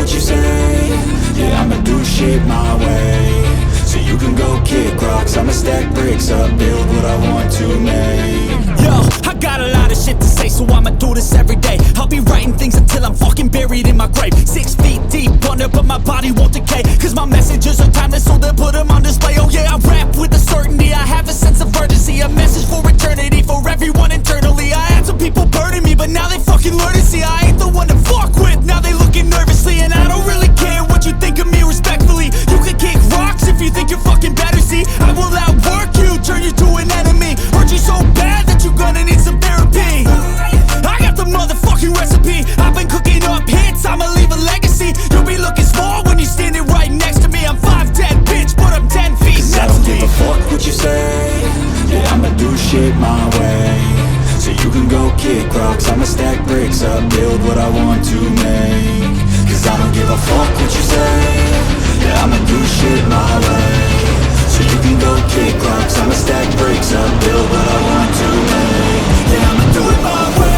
what you say. Yeah, I'ma do shit my way. So you can go kick rocks, I'ma stack bricks up, build what I want to make. Yo, I got a lot of shit to say, so I'ma do this every day. I'll be writing things until I'm fucking buried in my grave. 6 feet deep under, but my body won't decay. Cause my messages are timeless, so they'll put them on display. Oh yeah, I rap with a certainty, I have a sense of urgency. A message for eternity, for everyone internally. I had some people burning me, but now they fucking learn to see I ain't the one to fuck with, now they looking nervously. And I don't really care what you think of me respectfully. You can kick rocks if you think you're fucking better, see. I will outwork you, turn you to an enemy. Hurt you so bad that you're gonna need some therapy. I got the motherfucking recipe. I've been cooking up hits, I'ma leave a legacy. You'll be looking small when you're standing right next to me. I'm 5'10", bitch, but I'm 10 feet next to me. I don't give a fuck what you say. Yeah, I'ma do shit my way. So you can go kick rocks, I'ma stack bricks up, build what I want to make. Cause I don't give a fuck what you say. Yeah, I'ma do shit my way. So you can go kick rocks, I'ma stack bricks up, build what I want to make. Yeah, I'ma do it my way.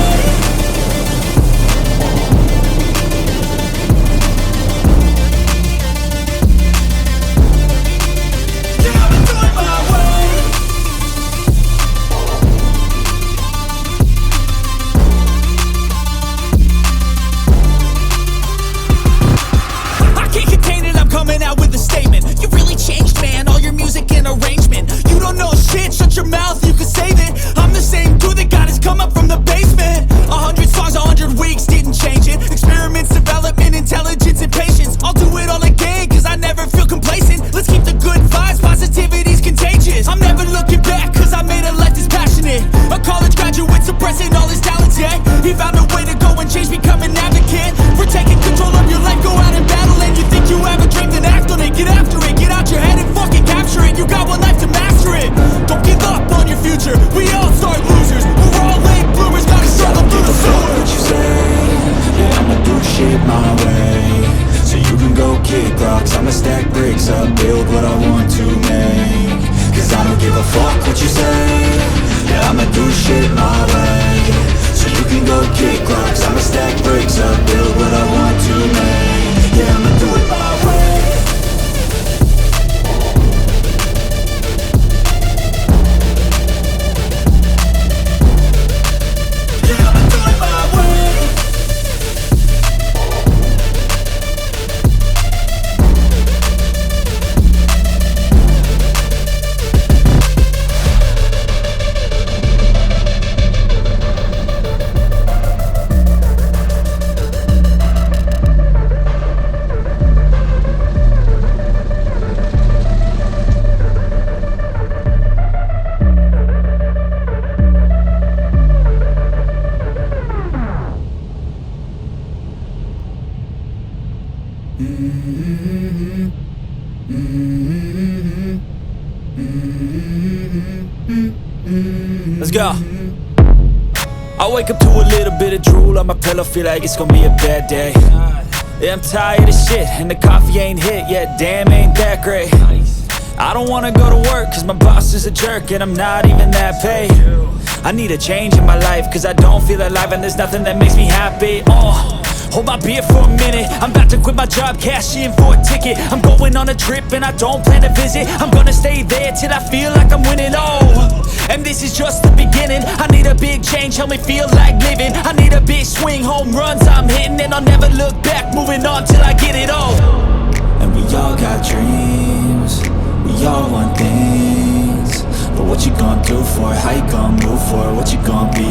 Yeah, I'ma do it my way. I can't contain it, I'm coming out with a statement. You really changed, man, all your music and arrangement. You don't know shit, shut your mouth, you can save it. I'm the same dude that got his come up from the basement. 100 songs, 100 weeks, didn't change it. Experiments, development, intelligence, and patience. I'll do it all again, cause I never feel complacent. Let's keep the good vibes, positivity's contagious. I'm never looking back, cause I made a life that's passionate. A college graduate suppressing all his talents, yeah. He found a way to go and change, become an advocate. For taking control of your life, go out and battle. And you think you have a dream, then act on it. Get after it, get out your head and fucking capture it. You got one life to master it. Don't give up on your future, we all start losers. We're all late bloomers, gotta struggle through the Fuck sewer. what you say. Yeah, I'ma do shit my way. So you can go kick rocks, I'ma stack bricks up, build what I want to make. Cause I don't give a fuck what you say. Yeah, I'ma do shit my way. So you can go kick rocks, I'ma stack bricks up, build what I want to make. Yeah, I'ma do it my way. Yeah, I'ma do it my way. Let's go. I wake up to a little bit of drool on my pillow, feel like it's gonna be a bad day. Yeah, I'm tired of shit, and the coffee ain't hit yet, damn, ain't that great. I don't wanna go to work, cause my boss is a jerk, and I'm not even that paid. I need a change in my life, cause I don't feel alive, and there's nothing that makes me happy. Hold my beer for a minute, I'm about to quit my job, cash in for a ticket. I'm going on a trip and I don't plan to visit. I'm gonna stay there till I feel like I'm winning, and this is just the beginning. I need a big change, help me feel like living. I need a big swing, home runs I'm hitting. And I'll never look back, moving on till I get it all. And we all got dreams, we all want things. But what you gonna do for it, how you gonna move for it, what you gonna be?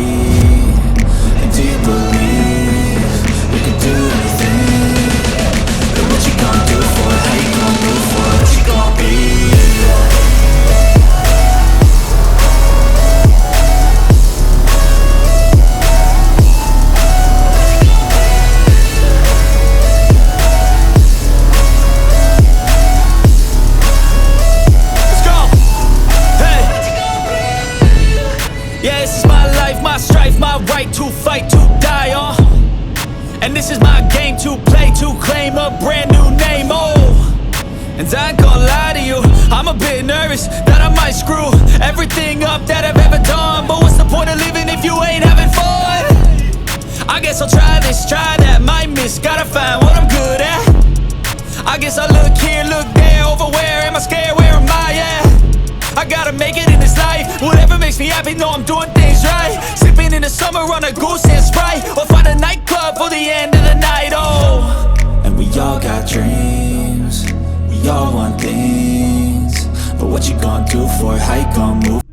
And do you believe you can do anything? But what you gonna do for it, how you gonna move for it, what you gonna be? Yeah, this is my life, my strife, my right to fight, to die on. And this is my game to play, to claim a brand new name, And I ain't gonna lie to you, I'm a bit nervous that I might screw everything up that I've ever done. But what's the point of living if you ain't having fun? I guess I'll try this, try that, might miss, gotta find what I'm good at. guess I look here, look there, over where am I scared, where am I at? I gotta make it in this life. Whatever makes me happy, know I'm doing things right. Sipping in the summer on a goose and Sprite, or find a nightclub for the end of the night, oh. And we all got dreams, we all want things, but what you gonna do for it, how you gonna move?